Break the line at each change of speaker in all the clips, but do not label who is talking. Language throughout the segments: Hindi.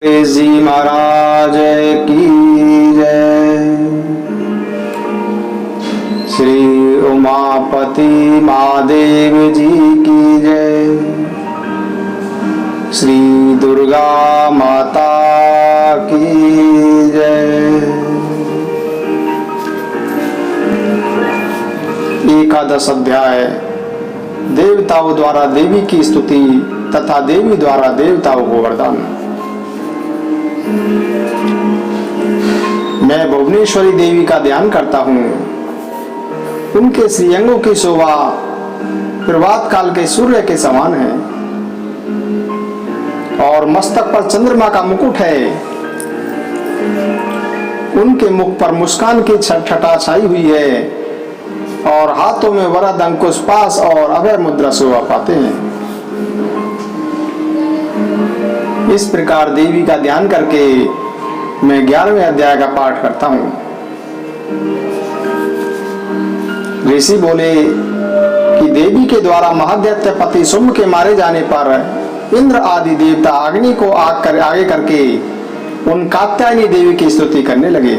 जी महाराज की जय। श्री उमापति महादेव जी की जय। श्री दुर्गा माता की जय। एकादश अध्याय देवताओं द्वारा देवी की स्तुति तथा देवी द्वारा देवताओं को वरदान। मैं भुवनेश्वरी देवी का ध्यान करता हूँ। उनके श्रीअंगों की शोभा प्रभात काल के सूर्य के समान है और मस्तक पर चंद्रमा का मुकुट है। उनके मुख पर मुस्कान की छटा छाई हुई है और हाथों में वरद अंकुश पाश और अभय मुद्रा शोभा पाते हैं। इस प्रकार देवी का ध्यान करके मैं 11वें अध्याय का पाठ करता हूँ। ऋषि बोले कि देवी के द्वारा महादैत्य पति शुंभ के मारे जाने पर इंद्र आदि देवता अग्नि को आगे करके उन कात्यायनी देवी की स्तुति करने लगे।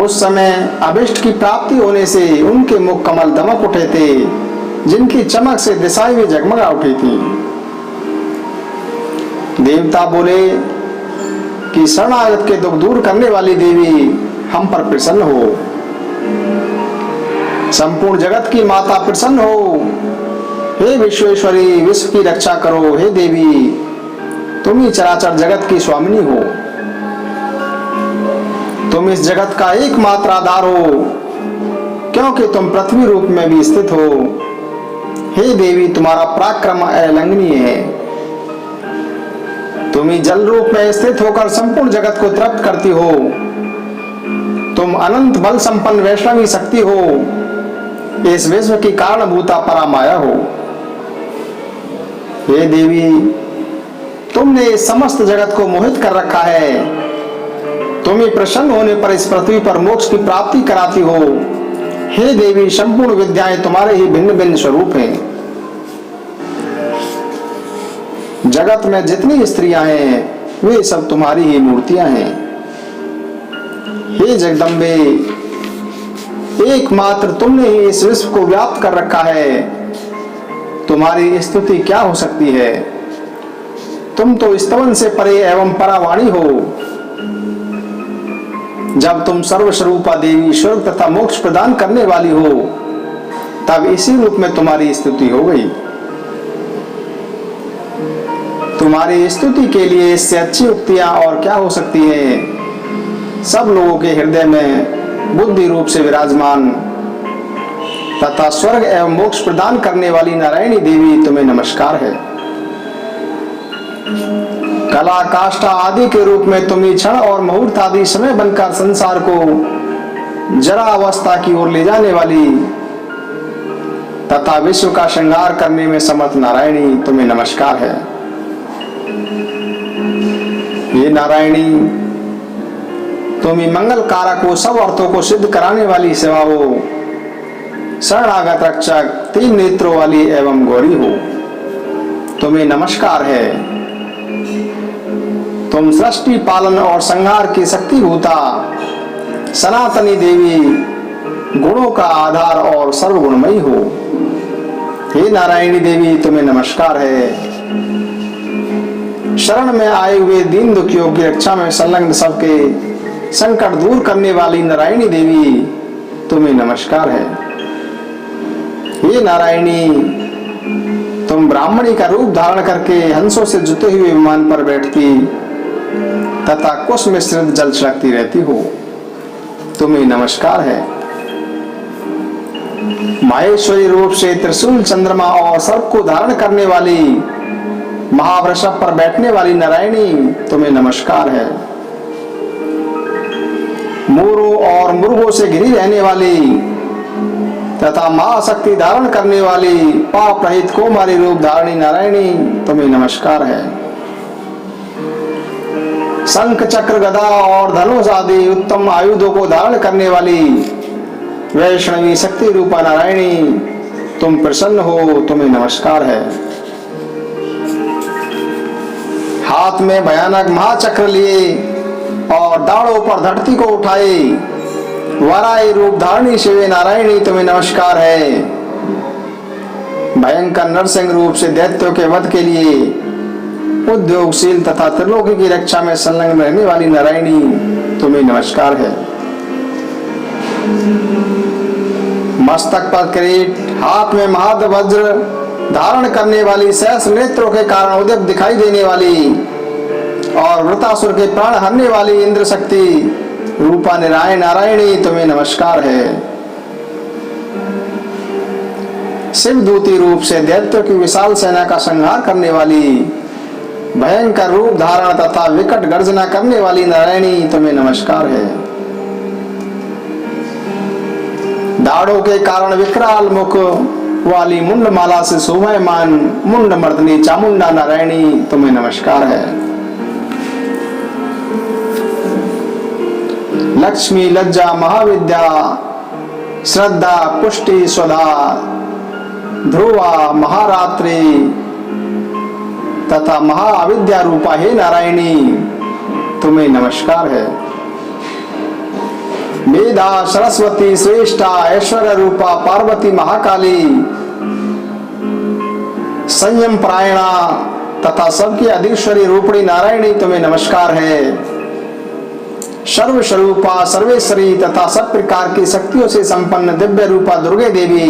उस समय अभिष्ट की प्राप्ति होने से उनके मुख कमल दमक उठे थे, जिनकी चमक से दिशाएं भी जगमगा उठी थी। देवता बोले कि शरणागत के दुख दूर करने वाली देवी हम पर प्रसन्न हो। संपूर्ण जगत की माता प्रसन्न हो। हे विश्वेश्वरी, विश्व की रक्षा करो। हे देवी, तुम ही चराचर जगत की स्वामिनी हो। तुम इस जगत का एकमात्र आधार हो, क्योंकि तुम पृथ्वी रूप में भी स्थित हो। हे देवी, तुम्हारा पराक्रम अवलंघनीय है। तुम ही जल रूप में स्थित होकर संपूर्ण जगत को तृप्त करती हो। तुम अनंत बल संपन्न वैष्णवी शक्ति हो। इस विश्व की कारणभूता परामाया हो। हे देवी, तुमने इस समस्त जगत को मोहित कर रखा है। तुम ही प्रसन्न होने पर इस पृथ्वी पर मोक्ष की प्राप्ति कराती हो। हे देवी, संपूर्ण विद्याएं तुम्हारे ही भिन्न भिन्न स्वरूप हैं। जगत में जितनी स्त्रियां हैं वे सब तुम्हारी ही मूर्तियां हैं। हे जगदम्बे, एकमात्र तुमने ही इस विश्व को व्याप्त कर रखा है। तुम्हारी स्तुति क्या हो सकती है? तुम तो स्तवन से परे एवं परावाणी हो। जब तुम सर्वस्वरूपा देवी, स्वर्ग तथा मोक्ष प्रदान करने वाली हो, तब इसी रूप में तुम्हारी स्तुति हो गई। तुम्हारी स्तुति के लिए इससे अच्छी उक्तियां और क्या हो सकती है? सब लोगों के हृदय में बुद्धि रूप से विराजमान तथा स्वर्ग एवं मोक्ष प्रदान करने वाली नारायणी देवी, तुम्हें नमस्कार है। कला काष्ठा आदि के रूप में तुम ही क्षण और मुहूर्त आदि समय बनकर संसार को जरा अवस्था की ओर ले जाने वाली तथा विश्व का श्रृंगार करने में समर्थ नारायणी, तुम्हें नमस्कार है। ये नारायणी, तुम ही मंगल कारक हो, सब अर्थों को सिद्ध कराने वाली सेवा हो, शरणागत रक्षक, 3 नेत्रों वाली एवं गौरी हो, तुम्हें नमस्कार है। तुम सृष्टि पालन और संहार की शक्ति भूता सनातनी देवी, गुणों का आधार और सर्वगुणमयी हो। हे नारायणी देवी, तुम्हें नमस्कार है। शरण में आए हुए दीन दुखियों की रक्षा में संलग्न सबके संकट दूर करने वाली नारायणी देवी, तुम्हें नमस्कार है। हे नारायणी, तुम ब्राह्मणी का रूप धारण करके हंसों से जुते हुए विमान पर बैठती तथा कुश मिश्रित जल छिड़कती रहती हो, तुम्हें नमस्कार है। माहेश्वरी रूप से त्रिशूल, चंद्रमा और सर्प को धारण करने वाली, महावृषभ पर बैठने वाली नारायणी, तुम्हें नमस्कार है। मोरों और मुर्गों से घिरी रहने वाली तथा महाशक्ति धारण करने वाली, पाप रहित कोमारी रूप धारणी नारायणी, तुम्हें नमस्कार है। शंख, चक्र, गदा और धनुष आदि उत्तम आयुधों को धारण करने वाली वैष्णवी शक्ति रूपा नारायणी, तुम प्रसन्न हो, तुम्हें नमस्कार है। हाथ में भयानक महाचक्र लिए और दाढ़ों पर धरती को उठाए वराई रूप धारणी शिवे नारायणी तुम्हें नमस्कार है। भयंकर नरसिंह रूप से दैत्यों के वध के लिए उद्योगशील तथा त्रिलोकी की रक्षा में संलग्न रहने वाली नारायणी तुम्हें नमस्कार है। मस्तक पर किरीट, हाथ में महाद वज्र धारण करने वाली, सहस्र नेत्रों के कारण उदय दिखाई देने वाली और वृतासुर के प्राण हरने वाली इंद्र शक्ति रूपा नारायणी तुम्हें नमस्कार है। शिवदूती रूप से दैत्यों की विशाल सेना का संहार करने वाली, भयंकर रूप धारण तथा विकट गर्जना करने वाली नारायणी तुम्हें नमस्कार है। दाढ़ों के कारण विकराल मुख वाली मुंड माला से शोभायमान मुंड मर्दनी चामुंडा नारायणी तुम्हें नमस्कार है। लक्ष्मी, लज्जा, महाविद्या, श्रद्धा, पुष्टि, स्वधा, ध्रुवा, महारात्रि तथा महाविद्या रूपा हे नारायणी तुम्हें नमस्कार है। मेधा, सरस्वती, श्रेष्ठा, ऐश्वर्य रूपा पार्वती महाकाली, संयम परायणा तथा सबकी अधीश्वरी रूपणी नारायणी तुम्हें नमस्कार है। सर्वस्वरूपा, सर्वेश्वरी तथा सब प्रकार की शक्तियों से संपन्न दिव्य रूपा दुर्गे देवी,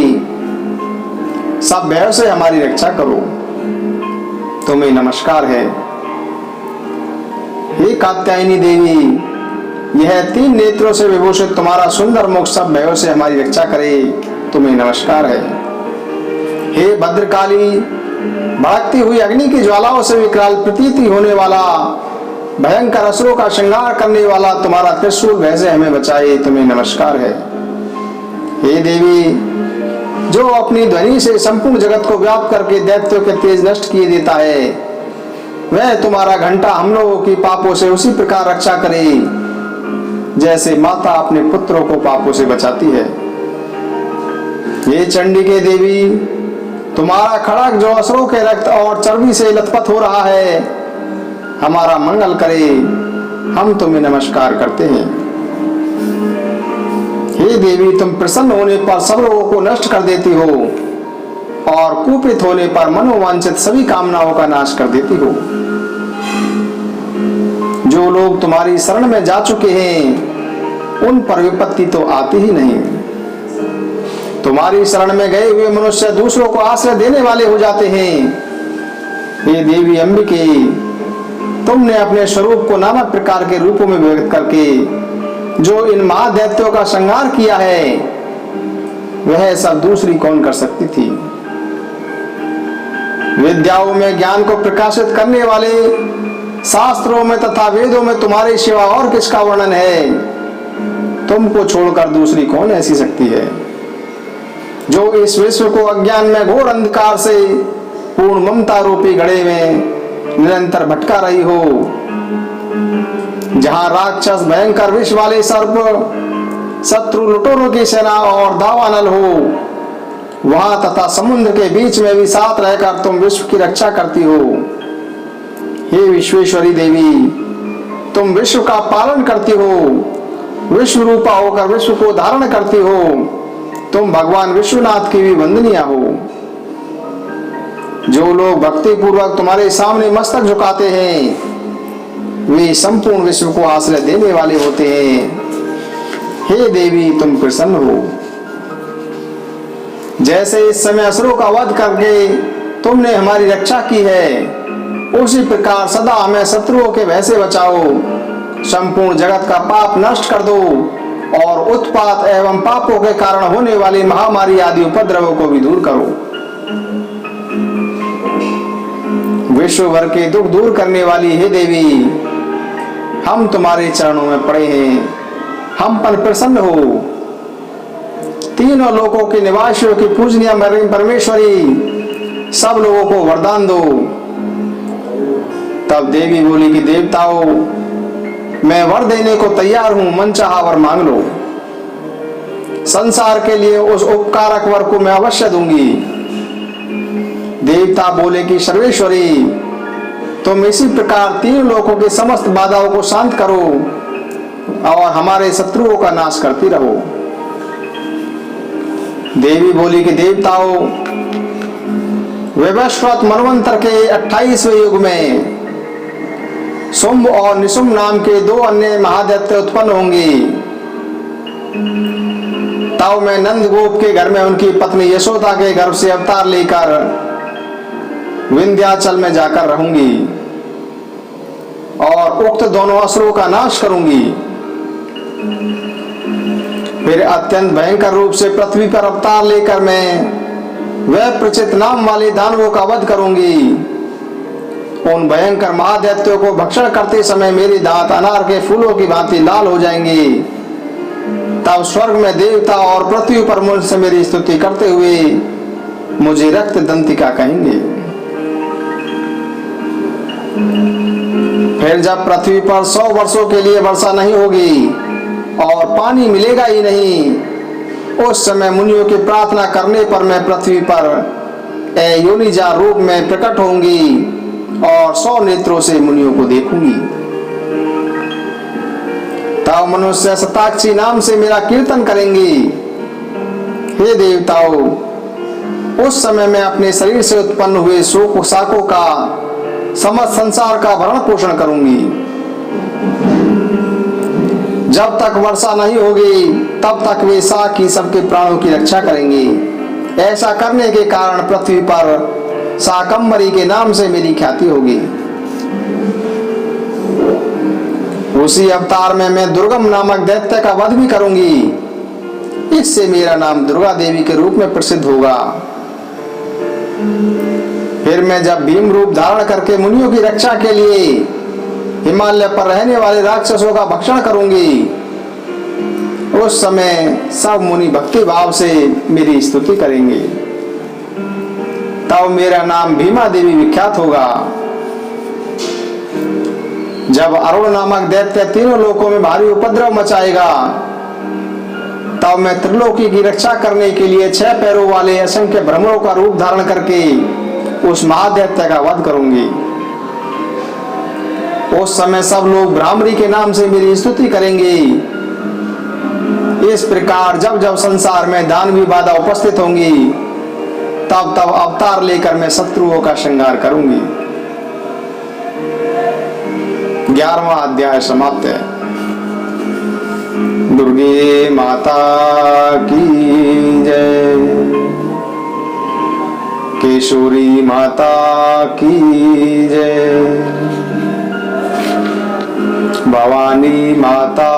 सब भय से हमारी रक्षा करो तुम्हें नमस्कार है। हे कात्यायनी देवी, यह 3 नेत्रों से विभूषित तुम्हारा सुंदर मुख सब भयों से हमारी रक्षा करे तुम्हें नमस्कार है। हे भद्रकाली, भड़कती हुई अग्नि की ज्वालाओं से विकराल प्रतीति होने वाला, भयंकर असुरों का श्रृंगार करने वाला तुम्हारा त्रिशूल भय से हमें बचाए तुम्हें नमस्कार है। हे देवी, जो अपनी ध्वनि से संपूर्ण जगत को व्याप्त करके दैत्यों के तेज नष्ट किए देता है, वह तुम्हारा घंटा हम लोगों की पापों से उसी प्रकार रक्षा करे जैसे माता अपने पुत्रों को पापों से बचाती है। ये चंडी के देवी, तुम्हारा खड़ग जो असुरों के रक्त और चर्बी से लथपथ हो रहा है, हमारा मंगल करे हम तुम्हें नमस्कार करते हैं। हे देवी, तुम प्रसन्न होने पर सब लोगों को नष्ट कर देती हो और कुपित होने पर मनोवांछित सभी कामनाओं का नाश कर देती हो। जो लोग तुम्हारी शरण में जा चुके हैं उन पर विपत्ति तो आती ही नहीं। तुम्हारी शरण में गए हुए मनुष्य दूसरों को आश्रय देने वाले हो जाते हैं। हे देवी अंबिके, तुमने अपने स्वरूप को नाना प्रकार के रूपों में व्यक्त करके जो इन महादैत्यों का संहार किया है, वह सब दूसरी कौन कर सकती थी। विद्याओं में ज्ञान को प्रकाशित करने वाले, शास्त्रों में तथा वेदों में तुम्हारे सिवा और किसका वर्णन है। तुमको छोड़कर दूसरी कौन ऐसी शक्ति है जो इस विश्व को अज्ञान में घोर अंधकार से पूर्ण ममता रूपी घड़े में निरंतर भटका रही हो। जहां राक्षस, भयंकर विष वाले सर्प, शत्रु लुटेरों की सेना और दावानल हो, वहां तथा समुद्र के बीच में भी साथ रहकर तुम विश्व की रक्षा करती हो। हे विश्वेश्वरी देवी, तुम विश्व का पालन करती हो, विश्व रूपा होकर विश्व को धारण करती हो। तुम भगवान विश्वनाथ की भी वंदनीय हो। जो लोग भक्ति पूर्वक तुम्हारे सामने मस्तक झुकाते हैं, वे संपूर्ण विश्व को आश्रय देने वाले होते हैं। हे देवी, तुम प्रसन्न हो। जैसे इस समय असुरों का वध करके तुमने हमारी रक्षा की है, उसी प्रकार सदा हमें शत्रुओं के भय से बचाओ। संपूर्ण जगत का पाप नष्ट कर दो और उत्पात एवं पापों के कारण होने वाली महामारी आदि उपद्रवों को भी दूर करो। विश्व भर के दुख दूर करने वाली हे देवी, हम तुम्हारे चरणों में पड़े हैं, हम पर प्रसन्न हो। तीनों लोकों के निवासियों की पूजनीय परमेश्वरी, सब लोगों को वरदान दो। तब देवी बोली कि देवताओं, मैं वर देने को तैयार हूं, मनचाहा वर मांग लो। संसार के लिए उस उपकारक वर को मैं अवश्य दूंगी। देवता बोले कि सर्वेश्वरी, तुम इसी प्रकार तीन लोकों के समस्त बाधाओं को शांत करो और हमारे शत्रुओं का नाश करती रहो। देवी बोली कि देवताओं, वैवस्वत मनवंतर के 28वें युग में शुंभ और निशुंभ नाम के दो अन्य महादैत्य उत्पन्न होंगे। तब मैं नंदगोप के घर में उनकी पत्नी यशोदा के गर्भ से अवतार लेकर विंध्याचल में जाकर रहूंगी और उक्त दोनों असुरों का नाश करूंगी। फिर अत्यंत भयंकर रूप से पृथ्वी पर अवतार लेकर मैं वह प्रचित नाम वाले दानवों का वध करूंगी। उन भयंकर महादैत्यों को भक्षण करते समय मेरे दांत अनार के फूलों की भांति लाल हो जाएंगे। तब स्वर्ग में देवता और पृथ्वी पर मुझसे मेरी स्तुति करते हुए मुझे रक्त दंतिका कहेंगे। फिर जब पृथ्वी पर 100 वर्षों के लिए वर्षा नहीं होगी और पानी मिलेगा ही नहीं, उस समय मुनियों की प्रार्थना करने पर मैं पृथ्वी पर योनिजा रूप में प्रकट होंगी और 100 नेत्रों से मुनियों को देखूंगी। तब मनुष्य शताक्षी नाम से मेरा कीर्तन करेंगी। हे देवताओं, उस समय मैं अपने शरीर से उत्पन्न हुए शोक शाकों का समस्त संसार का भरण पोषण करूंगी। जब तक वर्षा नहीं होगी तब तक वे शाक ही सबके प्राणों की रक्षा करेंगी। ऐसा करने के कारण पृथ्वी पर शाकंभरी के नाम से मेरी ख्याति होगी। उसी अवतार में मैं दुर्गम नामक दैत्य का वध भी करूंगी। इससे मेरा नाम दुर्गा देवी के रूप में प्रसिद्ध होगा। फिर मैं जब भीम रूप धारण करके मुनियों की रक्षा के लिए हिमालय पर रहने वाले राक्षसों का भक्षण करूंगी, उस समय सब मुनि भक्ति भाव से मेरी स्तुति करेंगे। तब मेरा नाम भीमा देवी विख्यात होगा। जब अरुण नामक दैत्य तीनों लोकों में भारी उपद्रव मचाएगा, तब मैं त्रिलोकी की रक्षा करने के लिए 6 पैरों वाले असंख्य भ्रमरों का रूप धारण करके उस महादैत्य का वध करूंगी। उस समय सब लोग ब्राह्मणी के नाम से मेरी स्तुति करेंगे। इस प्रकार जब जब संसार में दानवी बाधा उपस्थित होंगी, तब तब अवतार लेकर मैं शत्रुओं का श्रृंगार करूंगी। 11वां अध्याय समाप्त है। दुर्गे माता की जय, केशोरी माता की जय, भवानी माता